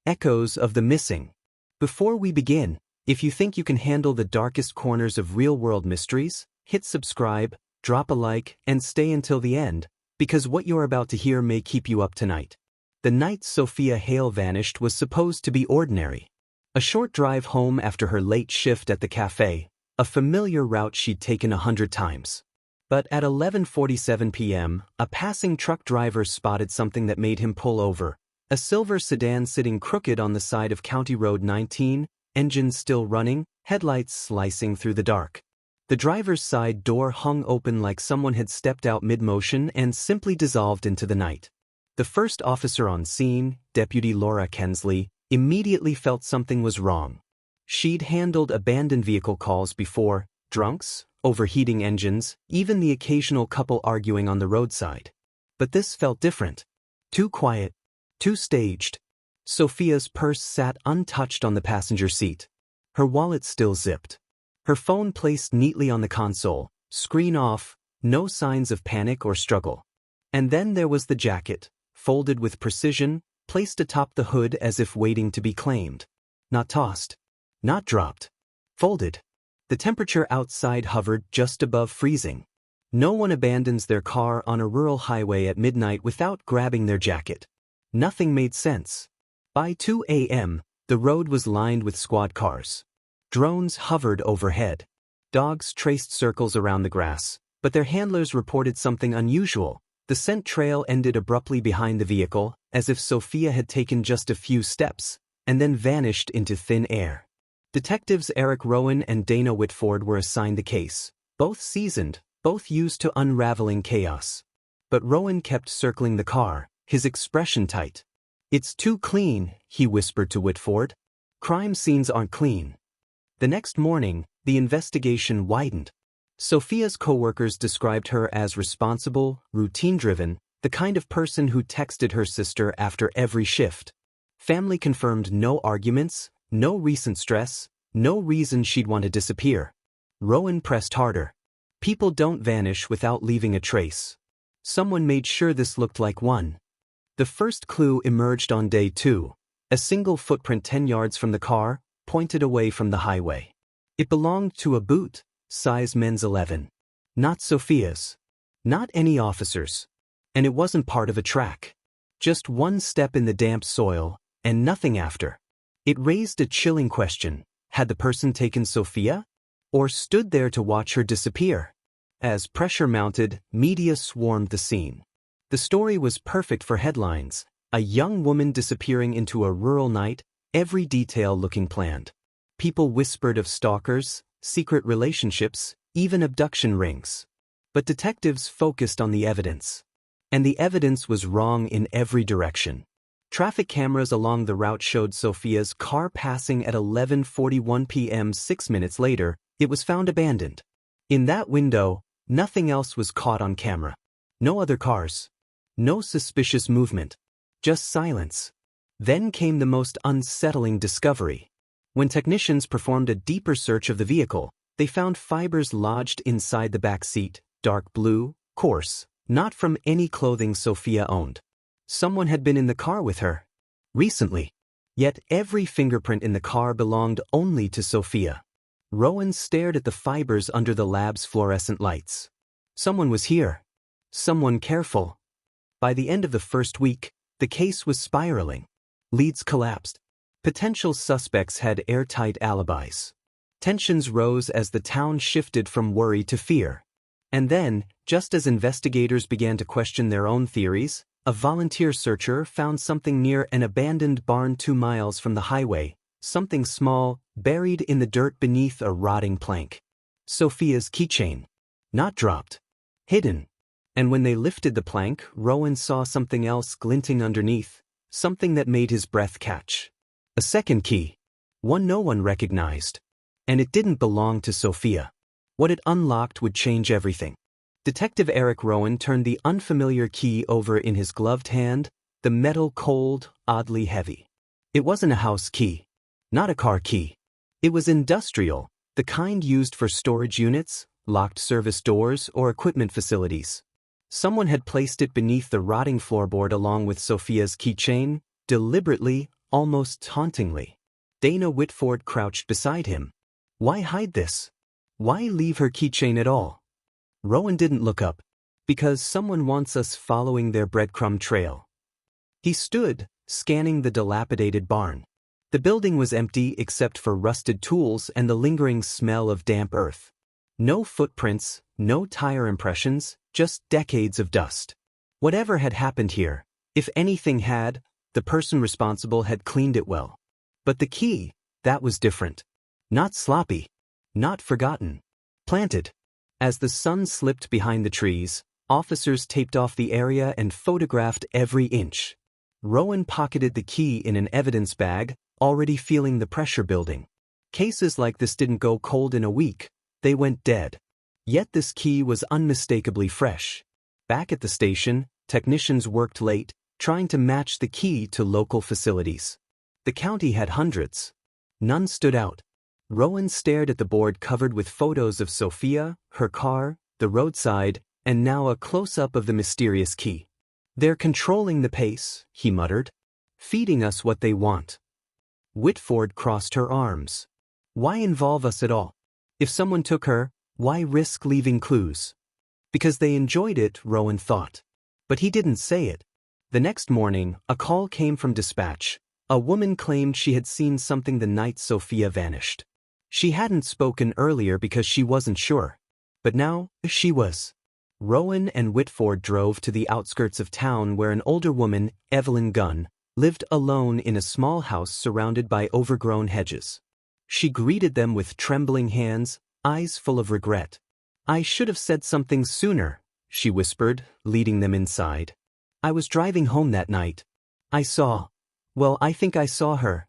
Echoes of the Missing. Before we begin, if you think you can handle the darkest corners of real-world mysteries, hit subscribe, drop a like, and stay until the end, because what you're about to hear may keep you up tonight. The night Sofia Hale vanished was supposed to be ordinary. A short drive home after her late shift at the cafe, a familiar route she'd taken 100 times. But at 11:47 p.m., a passing truck driver spotted something that made him pull over. A silver sedan sitting crooked on the side of County Road 19, engine still running, headlights slicing through the dark. The driver's side door hung open like someone had stepped out mid-motion and simply dissolved into the night. The first officer on scene, Deputy Laura Kensley, immediately felt something was wrong. She'd handled abandoned vehicle calls before, drunks, overheating engines, even the occasional couple arguing on the roadside. But this felt different. Too quiet, too staged. Sofia's purse sat untouched on the passenger seat. Her wallet still zipped. Her phone placed neatly on the console, screen off, no signs of panic or struggle. And then there was the jacket, folded with precision, placed atop the hood as if waiting to be claimed. Not tossed. Not dropped. Folded. The temperature outside hovered just above freezing. No one abandons their car on a rural highway at midnight without grabbing their jacket. Nothing made sense. By 2 a.m., the road was lined with squad cars. Drones hovered overhead. Dogs traced circles around the grass, but their handlers reported something unusual. The scent trail ended abruptly behind the vehicle, as if Sofia had taken just a few steps, and then vanished into thin air. Detectives Eric Rowan and Dana Whitford were assigned the case, both seasoned, both used to unraveling chaos. But Rowan kept circling the car, his expression tight. "It's too clean," he whispered to Whitford. "Crime scenes aren't clean." The next morning, the investigation widened. Sofia's co-workers described her as responsible, routine-driven, the kind of person who texted her sister after every shift. Family confirmed no arguments, no recent stress, no reason she'd want to disappear. Rowan pressed harder. "People don't vanish without leaving a trace. Someone made sure this looked like one." The first clue emerged on day 2. A single footprint 10 yards from the car, pointed away from the highway. It belonged to a boot, size men's 11. Not Sofia's. Not any officer's. And it wasn't part of a track. Just one step in the damp soil, and nothing after. It raised a chilling question. Had the person taken Sofia? Or stood there to watch her disappear? As pressure mounted, media swarmed the scene. The story was perfect for headlines. A young woman disappearing into a rural night, every detail looking planned. People whispered of stalkers, secret relationships, even abduction rings. But detectives focused on the evidence. And the evidence was wrong in every direction. Traffic cameras along the route showed Sofia's car passing at 11:41 p.m. 6 minutes later. It was found abandoned. In that window, nothing else was caught on camera. No other cars. No suspicious movement. Just silence. Then came the most unsettling discovery. When technicians performed a deeper search of the vehicle, they found fibers lodged inside the back seat, dark blue, coarse, not from any clothing Sofia owned. Someone had been in the car with her. Recently. Yet every fingerprint in the car belonged only to Sofia. Rowan stared at the fibers under the lab's fluorescent lights. Someone was here. Someone careful. By the end of the first week, the case was spiraling. Leads collapsed. Potential suspects had airtight alibis. Tensions rose as the town shifted from worry to fear. And then, just as investigators began to question their own theories, a volunteer searcher found something near an abandoned barn 2 miles from the highway, something small, buried in the dirt beneath a rotting plank. Sofia's keychain. Not dropped. Hidden. And when they lifted the plank, Rowan saw something else glinting underneath, something that made his breath catch. A second key. One no one recognized. And it didn't belong to Sofia. What it unlocked would change everything. Detective Eric Rowan turned the unfamiliar key over in his gloved hand, the metal cold, oddly heavy. It wasn't a house key. Not a car key. It was industrial, the kind used for storage units, locked service doors, or equipment facilities. Someone had placed it beneath the rotting floorboard along with Sofia's keychain, deliberately, almost tauntingly. Dana Whitford crouched beside him. Why hide this? Why leave her keychain at all? Rowan didn't look up. Because someone wants us following their breadcrumb trail. He stood, scanning the dilapidated barn. The building was empty except for rusted tools and the lingering smell of damp earth. No footprints, no tire impressions, just decades of dust. Whatever had happened here, if anything had, the person responsible had cleaned it well. But the key, that was different. Not sloppy. Not forgotten. Planted. As the sun slipped behind the trees, officers taped off the area and photographed every inch. Rowan pocketed the key in an evidence bag, already feeling the pressure building. Cases like this didn't go cold in a week, they went dead. Yet this key was unmistakably fresh. Back at the station, technicians worked late, trying to match the key to local facilities. The county had hundreds. None stood out. Rowan stared at the board covered with photos of Sofia, her car, the roadside, and now a close-up of the mysterious key. They're controlling the pace, he muttered. Feeding us what they want. Whitford crossed her arms. Why involve us at all? If someone took her, why risk leaving clues? Because they enjoyed it, Rowan thought. But he didn't say it. The next morning, a call came from dispatch. A woman claimed she had seen something the night Sofia vanished. She hadn't spoken earlier because she wasn't sure. But now, she was. Rowan and Whitford drove to the outskirts of town where an older woman, Evelyn Gunn, lived alone in a small house surrounded by overgrown hedges. She greeted them with trembling hands, eyes full of regret. I should have said something sooner, she whispered, leading them inside. I was driving home that night. I think I saw her.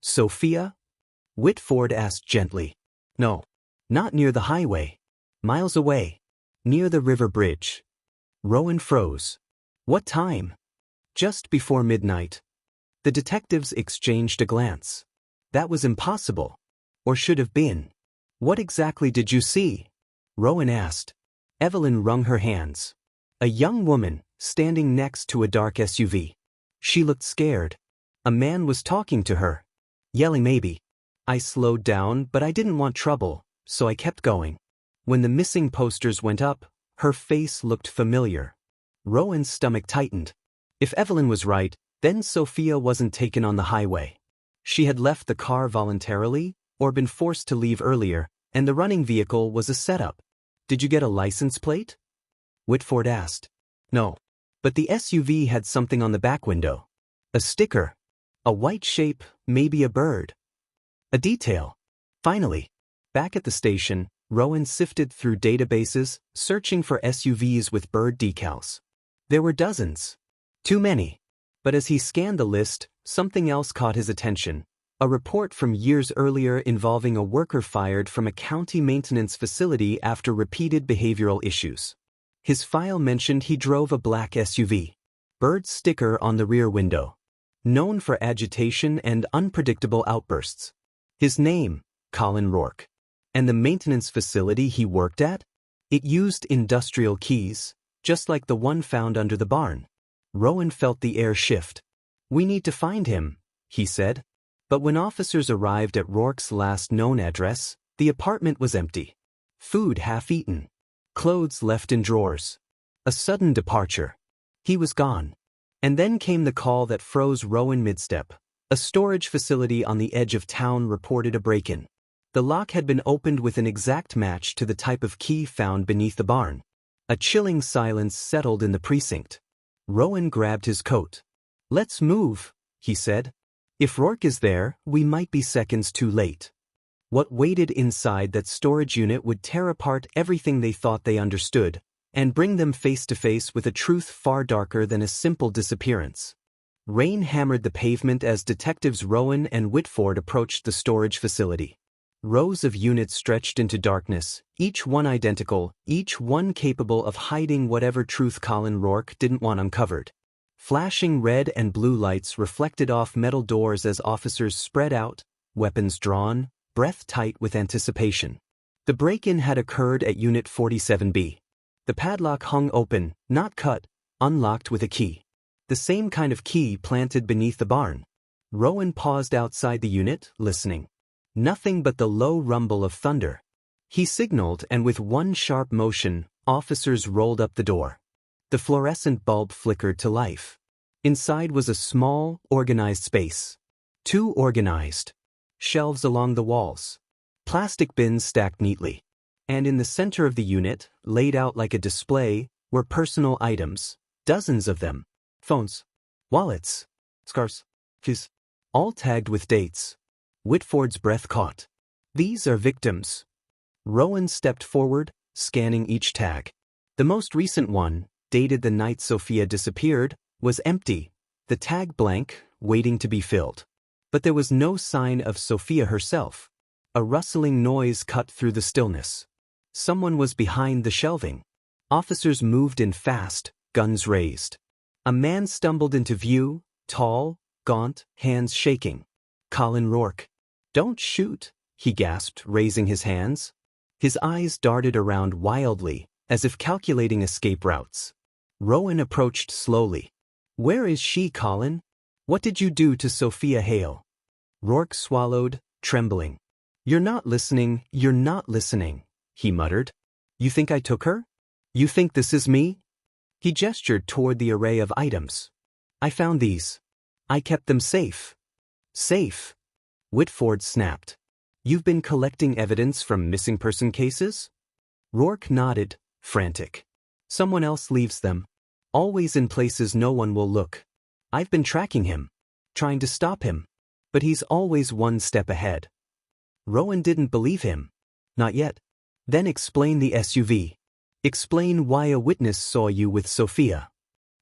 Sofia? Whitford asked gently. No. Not near the highway. Miles away. Near the river bridge. Rowan froze. What time? Just before midnight. The detectives exchanged a glance. That was impossible. Or should have been. What exactly did you see? Rowan asked. Evelyn wrung her hands. A young woman, standing next to a dark SUV. She looked scared. A man was talking to her. Yelling maybe. I slowed down, but I didn't want trouble, so I kept going. When the missing posters went up, her face looked familiar. Rowan's stomach tightened. If Evelyn was right, then Sofia wasn't taken on the highway. She had left the car voluntarily, or been forced to leave earlier, and the running vehicle was a setup. Did you get a license plate? Whitford asked. No. But the SUV had something on the back window. A sticker. A white shape, maybe a bird. A detail. Finally, back at the station, Rowan sifted through databases, searching for SUVs with bird decals. There were dozens. Too many. But as he scanned the list, something else caught his attention. A report from years earlier involving a worker fired from a county maintenance facility after repeated behavioral issues. His file mentioned he drove a black SUV. Bird sticker on the rear window. Known for agitation and unpredictable outbursts. His name, Colin Rourke. And the maintenance facility he worked at? It used industrial keys, just like the one found under the barn. Rowan felt the air shift. We need to find him, he said. But when officers arrived at Rourke's last known address, the apartment was empty. Food half-eaten. Clothes left in drawers. A sudden departure. He was gone. And then came the call that froze Rowan mid-step. A storage facility on the edge of town reported a break-in. The lock had been opened with an exact match to the type of key found beneath the barn. A chilling silence settled in the precinct. Rowan grabbed his coat. Let's move, he said. If Rourke is there, we might be seconds too late. What waited inside that storage unit would tear apart everything they thought they understood, and bring them face to face with a truth far darker than a simple disappearance. Rain hammered the pavement as detectives Rowan and Whitford approached the storage facility. Rows of units stretched into darkness, each one identical, each one capable of hiding whatever truth Colin Rourke didn't want uncovered. Flashing red and blue lights reflected off metal doors as officers spread out, weapons drawn, breath tight with anticipation. The break-in had occurred at Unit 47B. The padlock hung open, not cut, unlocked with a key. The same kind of key planted beneath the barn. Rowan paused outside the unit, listening. Nothing but the low rumble of thunder. He signaled, and with one sharp motion, officers rolled up the door. The fluorescent bulb flickered to life. Inside was a small, organized space. Too organized. Shelves along the walls. Plastic bins stacked neatly. And in the center of the unit, laid out like a display, were personal items. Dozens of them. Phones. Wallets. Scarves. Keys. All tagged with dates. Whitford's breath caught. These are victims. Rowan stepped forward, scanning each tag. The most recent one, dated the night Sofia disappeared, was empty, the tag blank, waiting to be filled. But there was no sign of Sofia herself. A rustling noise cut through the stillness. Someone was behind the shelving. Officers moved in fast, guns raised. A man stumbled into view, tall, gaunt, hands shaking. Colin Rourke. "Don't shoot," he gasped, raising his hands. His eyes darted around wildly, as if calculating escape routes. Rowan approached slowly. "Where is she, Colin? What did you do to Sofia Hale?" Rourke swallowed, trembling. You're not listening," he muttered. "You think I took her? You think this is me?" He gestured toward the array of items. "I found these. I kept them safe." "Safe?" Whitford snapped. "You've been collecting evidence from missing person cases?" Rourke nodded, frantic. "Someone else leaves them. Always in places no one will look. I've been tracking him. Trying to stop him. But he's always one step ahead." Rowan didn't believe him. Not yet. "Then explain the SUV. Explain why a witness saw you with Sofia."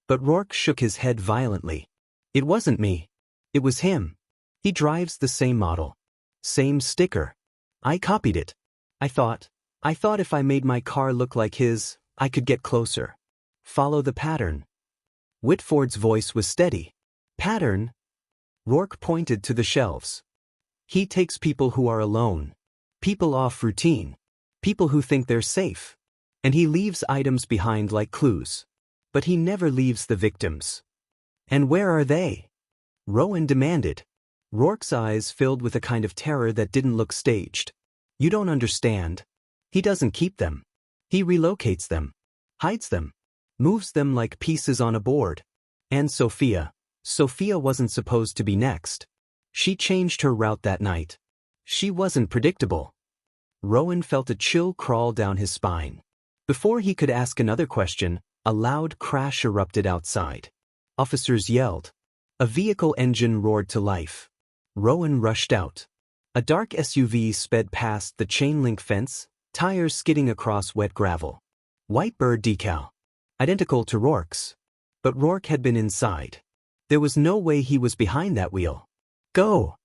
But Rourke shook his head violently. "It wasn't me. It was him. He drives the same model. Same sticker. I copied it. I thought if I made my car look like his, I could get closer. Follow the pattern." Whitford's voice was steady. "Pattern?" Rourke pointed to the shelves. "He takes people who are alone. People off routine. People who think they're safe. And he leaves items behind like clues. But he never leaves the victims." "And where are they?" Rowan demanded. Rourke's eyes filled with a kind of terror that didn't look staged. "You don't understand. He doesn't keep them. He relocates them. Hides them. Moves them like pieces on a board. And Sofia wasn't supposed to be next. She changed her route that night. She wasn't predictable." Rowan felt a chill crawl down his spine. Before he could ask another question, a loud crash erupted outside. Officers yelled. A vehicle engine roared to life. Rowan rushed out. A dark SUV sped past the chain-link fence, tires skidding across wet gravel. White bird decal. Identical to Rourke's. But Rourke had been inside. There was no way he was behind that wheel. "Go!"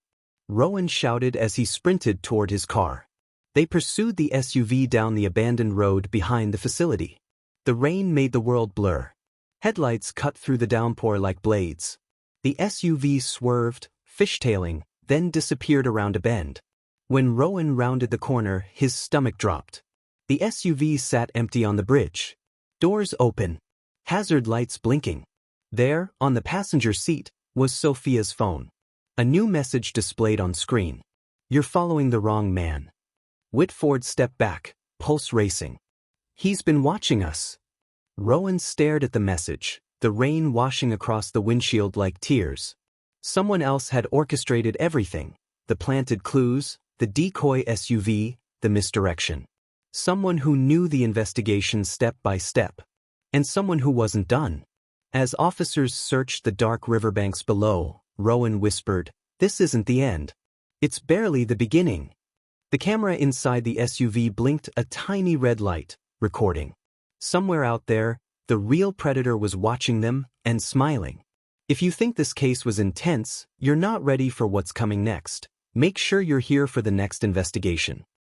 Rowan shouted as he sprinted toward his car. They pursued the SUV down the abandoned road behind the facility. The rain made the world blur. Headlights cut through the downpour like blades. The SUV swerved, fishtailing, then disappeared around a bend. When Rowan rounded the corner, his stomach dropped. The SUV sat empty on the bridge. Doors open. Hazard lights blinking. There, on the passenger seat, was Sofia's phone. A new message displayed on screen. "You're following the wrong man." Whitford stepped back, pulse racing. "He's been watching us." Rowan stared at the message, the rain washing across the windshield like tears. Someone else had orchestrated everything. The planted clues, the decoy SUV, the misdirection. Someone who knew the investigation step by step. And someone who wasn't done. As officers searched the dark riverbanks below, Rowan whispered, "This isn't the end. It's barely the beginning." The camera inside the SUV blinked a tiny red light, recording. Somewhere out there, the real predator was watching them and smiling. If you think this case was intense, you're not ready for what's coming next. Make sure you're here for the next investigation.